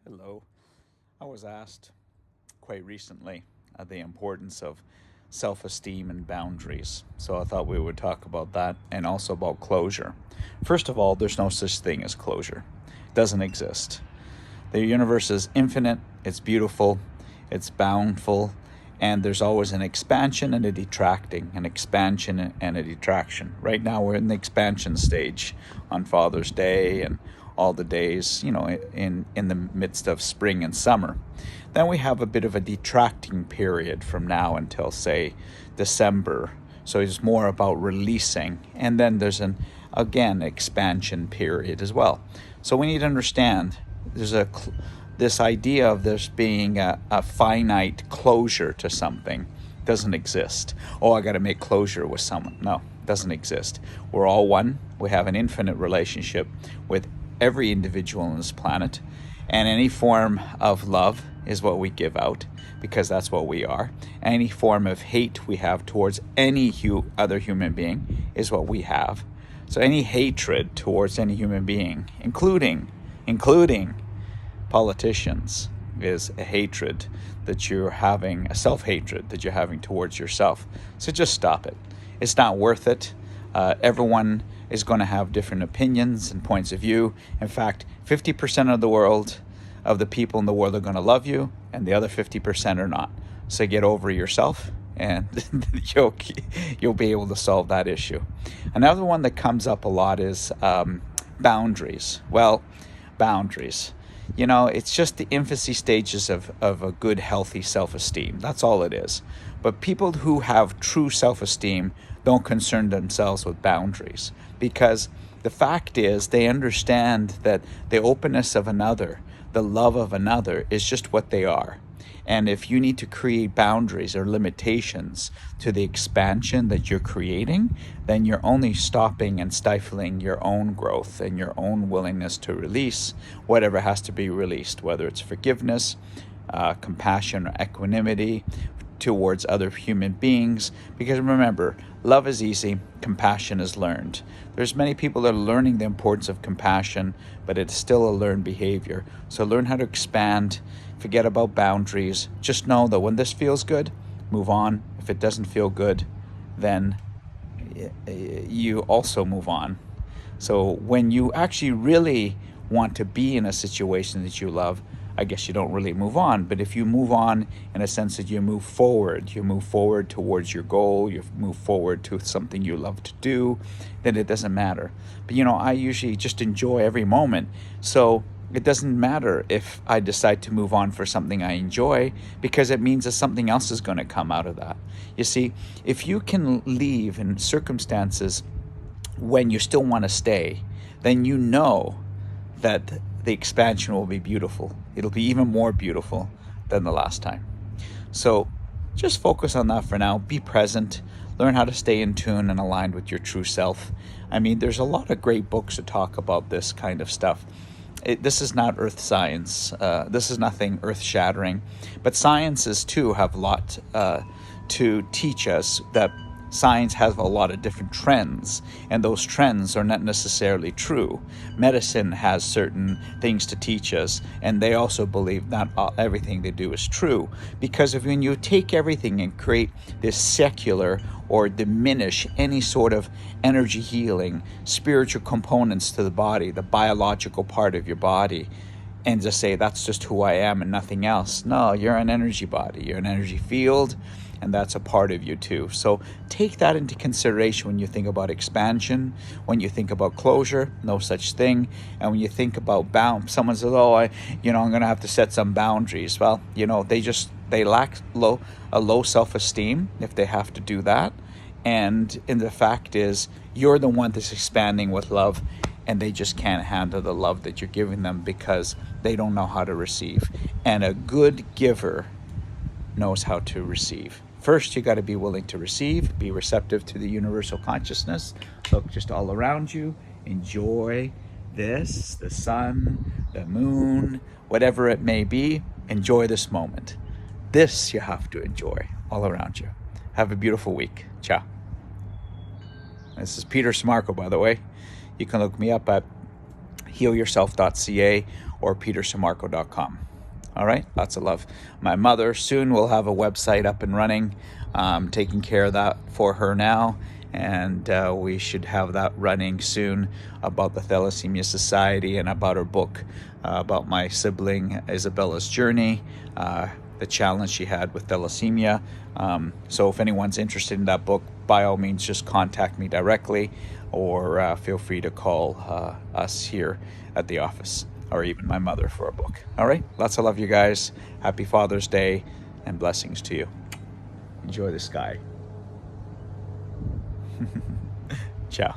Hello. I was asked quite recently the importance of self esteem and boundaries. So I thought we would talk about that and also about closure. First of all, there's no such thing as closure, it doesn't exist. The universe is infinite, it's beautiful, it's bountiful, and there's always an expansion and a detracting, an expansion and a detraction. Right now, we're in the expansion stage on Father's Day and all the days, in the midst of spring and summer. Then we have a bit of a detracting period from now until, say, December. So it's more about releasing. And then there's again, expansion period as well. So we need to understand there's this idea of this being a finite closure to something doesn't exist. Oh, I got to make closure with someone. No, doesn't exist. We're all one. We have an infinite relationship with every individual on this planet, and any form of love is what we give out because that's what we are. Any form of hate we have towards any other human being is what we have. So any hatred towards any human being, including politicians, is a hatred that you're having, a self-hatred that you're having towards yourself. So just stop it. It's not worth it. Everyone is going to have different opinions and points of view. In fact, 50% of the people in the world are going to love you, and the other 50% are not. So get over yourself, and you'll be able to solve that issue. Another one that comes up a lot is boundaries. Well, boundaries. It's just the infancy stages of a good, healthy self-esteem. That's all it is. But people who have true self-esteem don't concern themselves with boundaries, because the fact is they understand that the openness of another, the love of another, is just what they are. And if you need to create boundaries or limitations to the expansion that you're creating, then you're only stopping and stifling your own growth and your own willingness to release whatever has to be released, whether it's forgiveness, compassion, or equanimity towards other human beings. Because remember, love is easy, compassion is learned. There's many people that are learning the importance of compassion, but it's still a learned behavior. So learn how to expand. Forget about boundaries. Just know that when this feels good, move on. If it doesn't feel good, then you also move on. So when you actually really want to be in a situation that you love, I guess you don't really move on. But if you move on in a sense that you move forward towards your goal, you move forward to something you love to do, then it doesn't matter. But I usually just enjoy every moment. So it doesn't matter if I decide to move on for something I enjoy, because it means that something else is going to come out of that. You see, if you can leave in circumstances when you still want to stay, then you know that the expansion will be beautiful. It'll be even more beautiful than the last time. So just focus on that for now. Be present. Learn how to stay in tune and aligned with your true self. I mean, there's a lot of great books to talk about this kind of stuff. This is not earth science. This is nothing earth-shattering. But sciences, too, have a lot to teach us. That science has a lot of different trends, and those trends are not necessarily true. Medicine has certain things to teach us, and they also believe not everything they do is true. Because when you take everything and create this secular or diminish any sort of energy healing, spiritual components to the body, the biological part of your body, and just say that's just who I am and nothing else. No, you're an energy body, you're an energy field, and that's a part of you too. So take that into consideration when you think about expansion, when you think about closure, no such thing. And when you think about someone says, oh, I'm going to have to set some boundaries. Well, they lack a low self-esteem if they have to do that. And the fact is, you're the one that's expanding with love, and they just can't handle the love that you're giving them because they don't know how to receive. And a good giver knows how to receive. First, you got to be willing to receive, be receptive to the universal consciousness. Look just all around you. Enjoy this, the sun, the moon, whatever it may be. Enjoy this moment. This you have to enjoy all around you. Have a beautiful week. Ciao. This is Peter Smarko, by the way. You can look me up at healyourself.ca or petersamarco.com. All right, lots of love. My mother soon will have a website up and running. Taking care of that for her now, and we should have that running soon, about the Thalassemia Society and about her book, about my sibling Isabella's journey, the challenge she had with thalassemia. So if anyone's interested in that book, by all means, just contact me directly, or feel free to call us here at the office, or even my mother for a book. All right, lots of love, you guys. Happy Father's Day, and blessings to you. Enjoy the sky. Ciao.